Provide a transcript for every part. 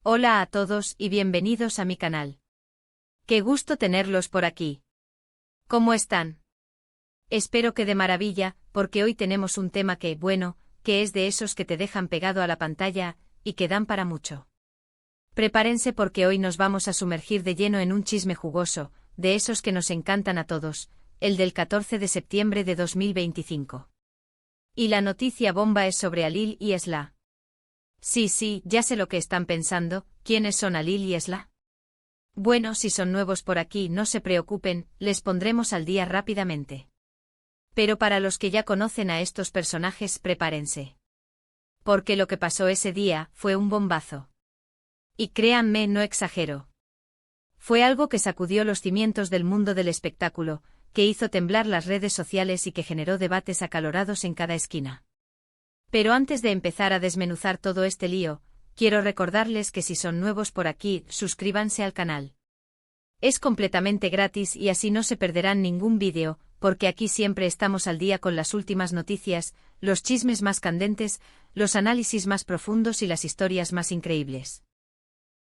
Hola a todos y bienvenidos a mi canal. Qué gusto tenerlos por aquí. ¿Cómo están? Espero que de maravilla, porque hoy tenemos un tema que es de esos que te dejan pegado a la pantalla y que dan para mucho. Prepárense porque hoy nos vamos a sumergir de lleno en un chisme jugoso, de esos que nos encantan a todos, el del 14 de septiembre de 2025. Y la noticia bomba es sobre Alil y Esla. Sí, ya sé lo que están pensando, ¿quiénes son Alil y Esla? Bueno, si son nuevos por aquí no se preocupen, les pondremos al día rápidamente. Pero para los que ya conocen a estos personajes prepárense. Porque lo que pasó ese día fue un bombazo. Y créanme, no exagero. Fue algo que sacudió los cimientos del mundo del espectáculo, que hizo temblar las redes sociales y que generó debates acalorados en cada esquina. Pero antes de empezar a desmenuzar todo este lío, quiero recordarles que si son nuevos por aquí, suscríbanse al canal. Es completamente gratis y así no se perderán ningún vídeo, porque aquí siempre estamos al día con las últimas noticias, los chismes más candentes, los análisis más profundos y las historias más increíbles.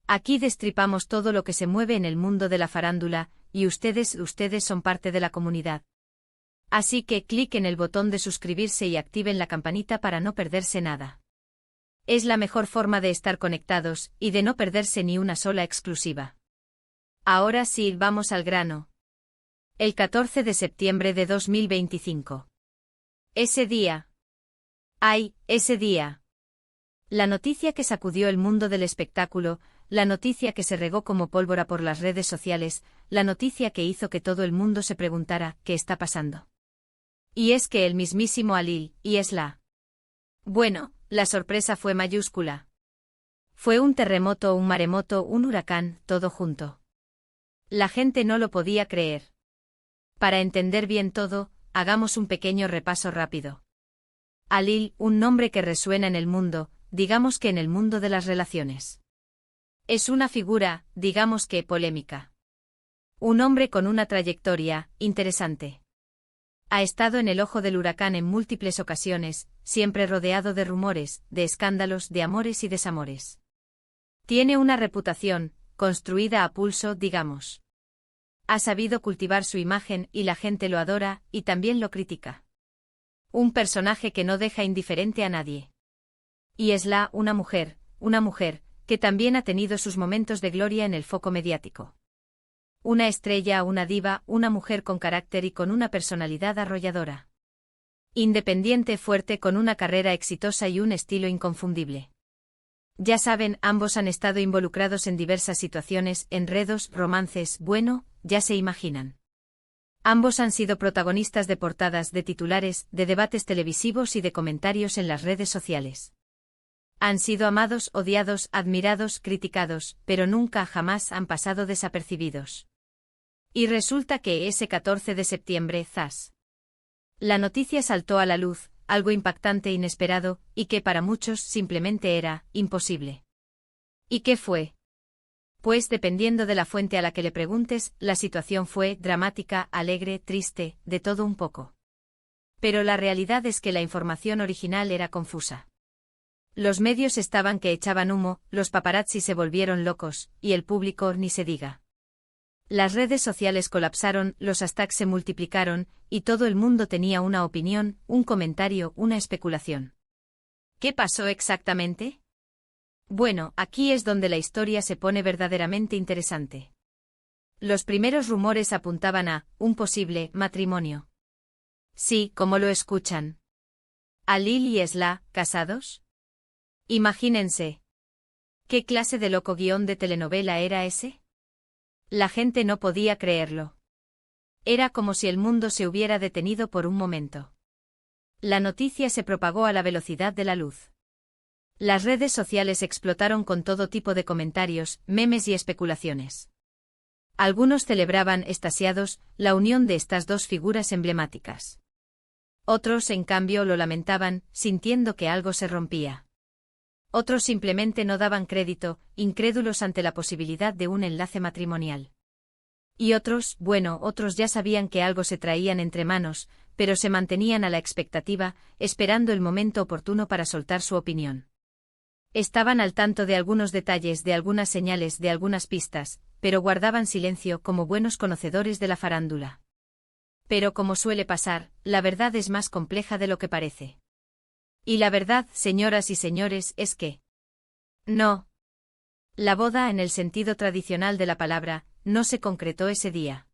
Aquí destripamos todo lo que se mueve en el mundo de la farándula, y ustedes son parte de la comunidad. Así que clic en el botón de suscribirse y activen la campanita para no perderse nada. Es la mejor forma de estar conectados y de no perderse ni una sola exclusiva. Ahora sí, vamos al grano. El 14 de septiembre de 2025. Ese día. ¡Ay, ese día! La noticia que sacudió el mundo del espectáculo, la noticia que se regó como pólvora por las redes sociales, la noticia que hizo que todo el mundo se preguntara ¿qué está pasando? Y es que el mismísimo Alil y Esla. Bueno, la sorpresa fue mayúscula. Fue un terremoto, un maremoto, un huracán, todo junto. La gente no lo podía creer. Para entender bien todo, hagamos un pequeño repaso rápido. Alil, un nombre que resuena en el mundo, digamos que en el mundo de las relaciones. Es una figura, digamos que polémica. Un hombre con una trayectoria interesante. Ha estado en el ojo del huracán en múltiples ocasiones, siempre rodeado de rumores, de escándalos, de amores y desamores. Tiene una reputación, construida a pulso, digamos. Ha sabido cultivar su imagen y la gente lo adora, y también lo critica. Un personaje que no deja indiferente a nadie. Y Esla, una mujer, que también ha tenido sus momentos de gloria en el foco mediático. Una estrella, una diva, una mujer con carácter y con una personalidad arrolladora. Independiente, fuerte, con una carrera exitosa y un estilo inconfundible. Ya saben, ambos han estado involucrados en diversas situaciones, enredos, romances, bueno, ya se imaginan. Ambos han sido protagonistas de portadas, de titulares, de debates televisivos y de comentarios en las redes sociales. Han sido amados, odiados, admirados, criticados, pero nunca jamás han pasado desapercibidos. Y resulta que ese 14 de septiembre, ¡zas! La noticia saltó a la luz, algo impactante, inesperado, y que para muchos simplemente era imposible. ¿Y qué fue? Pues dependiendo de la fuente a la que le preguntes, la situación fue dramática, alegre, triste, de todo un poco. Pero la realidad es que la información original era confusa. Los medios estaban que echaban humo, los paparazzi se volvieron locos, y el público ni se diga. Las redes sociales colapsaron, los hashtags se multiplicaron, y todo el mundo tenía una opinión, un comentario, una especulación. ¿Qué pasó exactamente? Bueno, aquí es donde la historia se pone verdaderamente interesante. Los primeros rumores apuntaban a un posible matrimonio. Sí, como lo escuchan. Alil y Esla, ¿casados? Imagínense. ¿Qué clase de loco guión de telenovela era ese? La gente no podía creerlo. Era como si el mundo se hubiera detenido por un momento. La noticia se propagó a la velocidad de la luz. Las redes sociales explotaron con todo tipo de comentarios, memes y especulaciones. Algunos celebraban, extasiados, la unión de estas dos figuras emblemáticas. Otros, en cambio, lo lamentaban, sintiendo que algo se rompía. Otros simplemente no daban crédito, incrédulos ante la posibilidad de un enlace matrimonial. Y otros ya sabían que algo se traían entre manos, pero se mantenían a la expectativa, esperando el momento oportuno para soltar su opinión. Estaban al tanto de algunos detalles, de algunas señales, de algunas pistas, pero guardaban silencio como buenos conocedores de la farándula. Pero como suele pasar, la verdad es más compleja de lo que parece. Y la verdad, señoras y señores, es que no. La boda, en el sentido tradicional de la palabra, no se concretó ese día.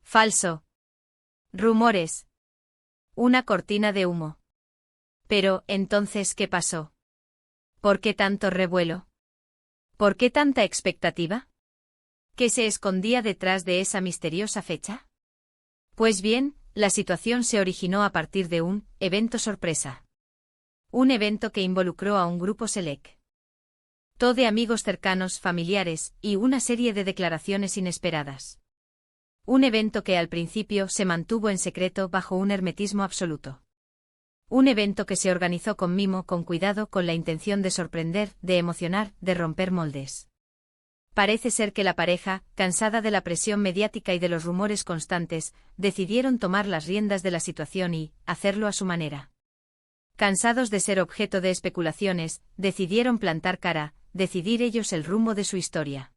Falso. Rumores. Una cortina de humo. Pero, entonces, ¿qué pasó? ¿Por qué tanto revuelo? ¿Por qué tanta expectativa? ¿Qué se escondía detrás de esa misteriosa fecha? Pues bien, la situación se originó a partir de un evento sorpresa. Un evento que involucró a un grupo select de amigos cercanos, familiares, y una serie de declaraciones inesperadas. Un evento que al principio se mantuvo en secreto bajo un hermetismo absoluto. Un evento que se organizó con mimo, con cuidado, con la intención de sorprender, de emocionar, de romper moldes. Parece ser que la pareja, cansada de la presión mediática y de los rumores constantes, decidieron tomar las riendas de la situación y hacerlo a su manera. Cansados de ser objeto de especulaciones, decidieron plantar cara, decidir ellos el rumbo de su historia.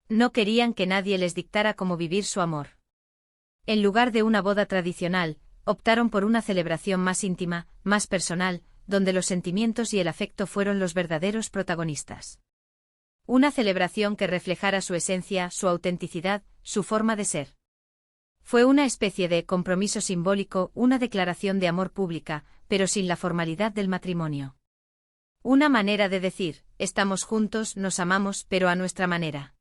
No querían que nadie les dictara cómo vivir su amor. En lugar de una boda tradicional, optaron por una celebración más íntima, más personal, donde los sentimientos y el afecto fueron los verdaderos protagonistas. Una celebración que reflejara su esencia, su autenticidad, su forma de ser. Fue una especie de compromiso simbólico, una declaración de amor pública, pero sin la formalidad del matrimonio. Una manera de decir, estamos juntos, nos amamos, pero a nuestra manera.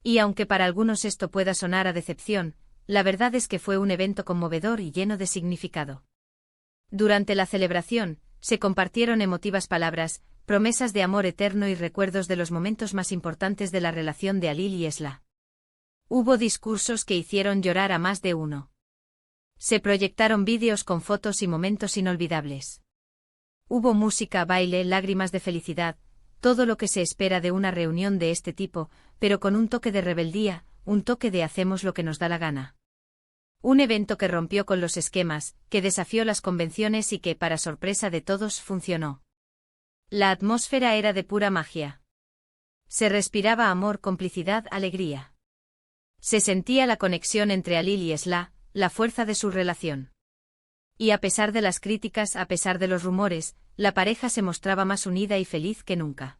Y aunque para algunos esto pueda sonar a decepción, la verdad es que fue un evento conmovedor y lleno de significado. Durante la celebración, se compartieron emotivas palabras, promesas de amor eterno y recuerdos de los momentos más importantes de la relación de Halil y Esla. Hubo discursos que hicieron llorar a más de uno. Se proyectaron vídeos con fotos y momentos inolvidables. Hubo música, baile, lágrimas de felicidad, todo lo que se espera de una reunión de este tipo, pero con un toque de rebeldía, un toque de hacemos lo que nos da la gana. Un evento que rompió con los esquemas, que desafió las convenciones y que, para sorpresa de todos, funcionó. La atmósfera era de pura magia. Se respiraba amor, complicidad, alegría. Se sentía la conexión entre Halil y Esla, la fuerza de su relación. Y a pesar de las críticas, a pesar de los rumores, la pareja se mostraba más unida y feliz que nunca.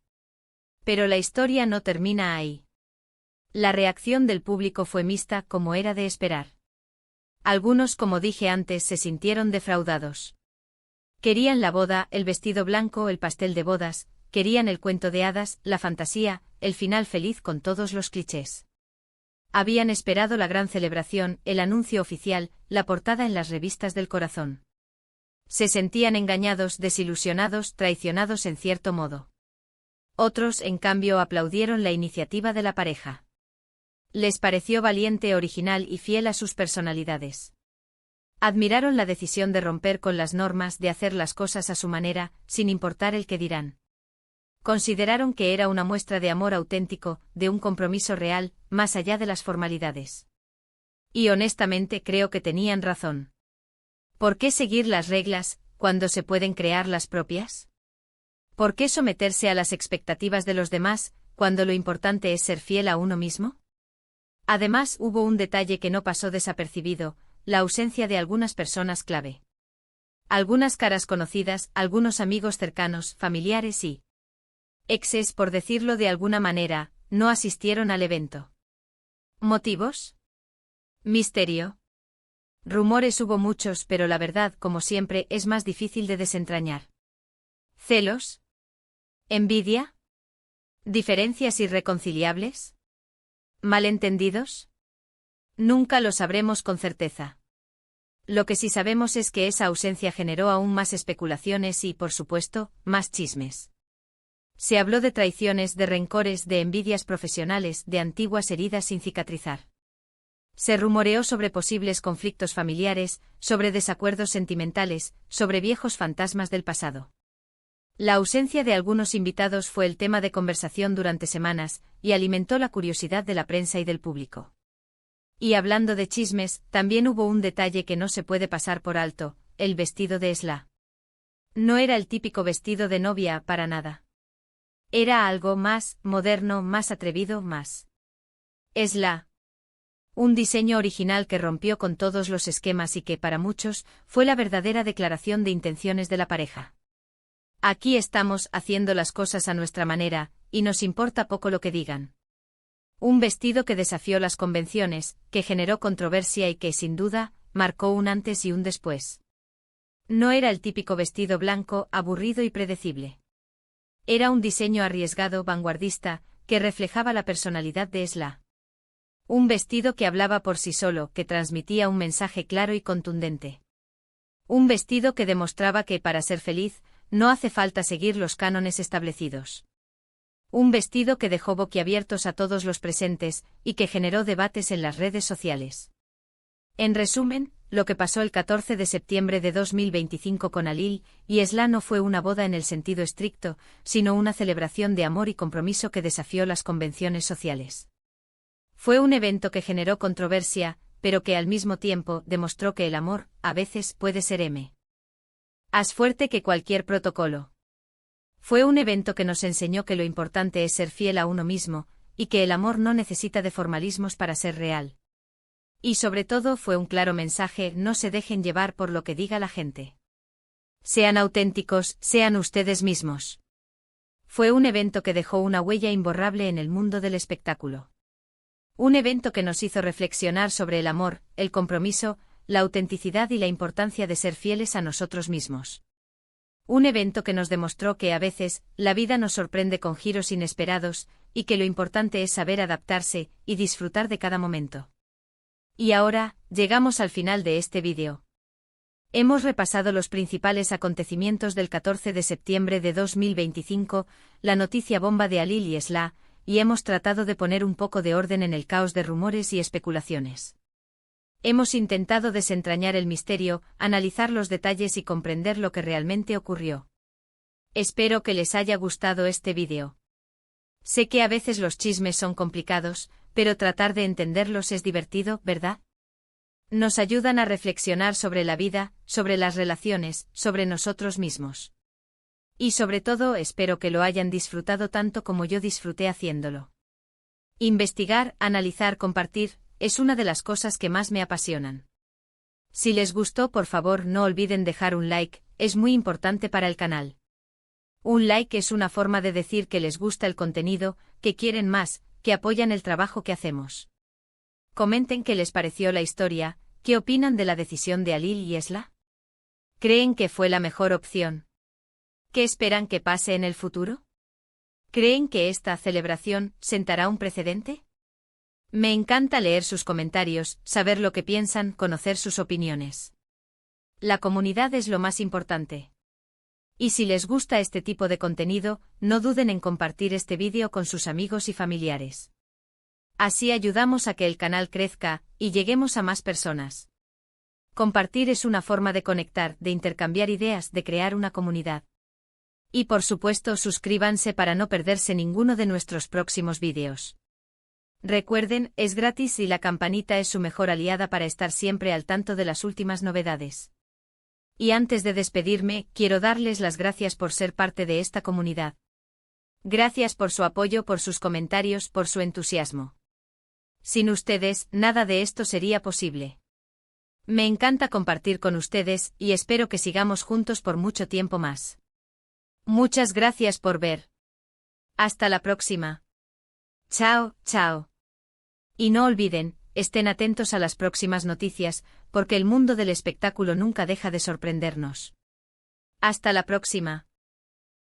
Pero la historia no termina ahí. La reacción del público fue mixta, como era de esperar. Algunos, como dije antes, se sintieron defraudados. Querían la boda, el vestido blanco, el pastel de bodas, querían el cuento de hadas, la fantasía, el final feliz con todos los clichés. Habían esperado la gran celebración, el anuncio oficial, la portada en las revistas del corazón. Se sentían engañados, desilusionados, traicionados en cierto modo. Otros, en cambio, aplaudieron la iniciativa de la pareja. Les pareció valiente, original y fiel a sus personalidades. Admiraron la decisión de romper con las normas, de hacer las cosas a su manera, sin importar el que dirán. Consideraron que era una muestra de amor auténtico, de un compromiso real, más allá de las formalidades. Y honestamente creo que tenían razón. ¿Por qué seguir las reglas, cuando se pueden crear las propias? ¿Por qué someterse a las expectativas de los demás, cuando lo importante es ser fiel a uno mismo? Además, hubo un detalle que no pasó desapercibido, la ausencia de algunas personas clave. Algunas caras conocidas, algunos amigos cercanos, familiares y exes, por decirlo de alguna manera, no asistieron al evento. ¿Motivos? Misterio. Rumores hubo muchos, pero la verdad, como siempre, es más difícil de desentrañar. ¿Celos? ¿Envidia? ¿Diferencias irreconciliables? ¿Malentendidos? Nunca lo sabremos con certeza. Lo que sí sabemos es que esa ausencia generó aún más especulaciones y, por supuesto, más chismes. Se habló de traiciones, de rencores, de envidias profesionales, de antiguas heridas sin cicatrizar. Se rumoreó sobre posibles conflictos familiares, sobre desacuerdos sentimentales, sobre viejos fantasmas del pasado. La ausencia de algunos invitados fue el tema de conversación durante semanas, y alimentó la curiosidad de la prensa y del público. Y hablando de chismes, también hubo un detalle que no se puede pasar por alto, el vestido de Esla. No era el típico vestido de novia, para nada. Era algo más moderno, más atrevido, más. Esla. Un diseño original que rompió con todos los esquemas y que, para muchos, fue la verdadera declaración de intenciones de la pareja. Aquí estamos, haciendo las cosas a nuestra manera, y nos importa poco lo que digan. Un vestido que desafió las convenciones, que generó controversia y que, sin duda, marcó un antes y un después. No era el típico vestido blanco, aburrido y predecible. Era un diseño arriesgado, vanguardista, que reflejaba la personalidad de Esla. Un vestido que hablaba por sí solo, que transmitía un mensaje claro y contundente. Un vestido que demostraba que, para ser feliz, no hace falta seguir los cánones establecidos. Un vestido que dejó boquiabiertos a todos los presentes, y que generó debates en las redes sociales. En resumen, lo que pasó el 14 de septiembre de 2025 con Halil y Esla no fue una boda en el sentido estricto, sino una celebración de amor y compromiso que desafió las convenciones sociales. Fue un evento que generó controversia, pero que al mismo tiempo demostró que el amor, a veces, puede ser más fuerte que cualquier protocolo. Fue un evento que nos enseñó que lo importante es ser fiel a uno mismo, y que el amor no necesita de formalismos para ser real. Y sobre todo fue un claro mensaje: no se dejen llevar por lo que diga la gente. Sean auténticos, sean ustedes mismos. Fue un evento que dejó una huella imborrable en el mundo del espectáculo. Un evento que nos hizo reflexionar sobre el amor, el compromiso, la autenticidad y la importancia de ser fieles a nosotros mismos. Un evento que nos demostró que a veces, la vida nos sorprende con giros inesperados, y que lo importante es saber adaptarse y disfrutar de cada momento. Y ahora, llegamos al final de este vídeo. Hemos repasado los principales acontecimientos del 14 de septiembre de 2025, la noticia bomba de Halil y Esla, y hemos tratado de poner un poco de orden en el caos de rumores y especulaciones. Hemos intentado desentrañar el misterio, analizar los detalles y comprender lo que realmente ocurrió. Espero que les haya gustado este vídeo. Sé que a veces los chismes son complicados, pero tratar de entenderlos es divertido, ¿verdad? Nos ayudan a reflexionar sobre la vida, sobre las relaciones, sobre nosotros mismos. Y sobre todo espero que lo hayan disfrutado tanto como yo disfruté haciéndolo. Investigar, analizar, compartir, es una de las cosas que más me apasionan. Si les gustó, por favor no olviden dejar un like, es muy importante para el canal. Un like es una forma de decir que les gusta el contenido, que quieren más, que apoyan el trabajo que hacemos. Comenten qué les pareció la historia, qué opinan de la decisión de Halil y Esla. ¿Creen que fue la mejor opción? ¿Qué esperan que pase en el futuro? ¿Creen que esta celebración sentará un precedente? Me encanta leer sus comentarios, saber lo que piensan, conocer sus opiniones. La comunidad es lo más importante. Y si les gusta este tipo de contenido, no duden en compartir este vídeo con sus amigos y familiares. Así ayudamos a que el canal crezca y lleguemos a más personas. Compartir es una forma de conectar, de intercambiar ideas, de crear una comunidad. Y por supuesto, suscríbanse para no perderse ninguno de nuestros próximos vídeos. Recuerden, es gratis y la campanita es su mejor aliada para estar siempre al tanto de las últimas novedades. Y antes de despedirme, quiero darles las gracias por ser parte de esta comunidad. Gracias por su apoyo, por sus comentarios, por su entusiasmo. Sin ustedes, nada de esto sería posible. Me encanta compartir con ustedes y espero que sigamos juntos por mucho tiempo más. Muchas gracias por ver. Hasta la próxima. Chao, chao. Y no olviden, estén atentos a las próximas noticias, porque el mundo del espectáculo nunca deja de sorprendernos. Hasta la próxima.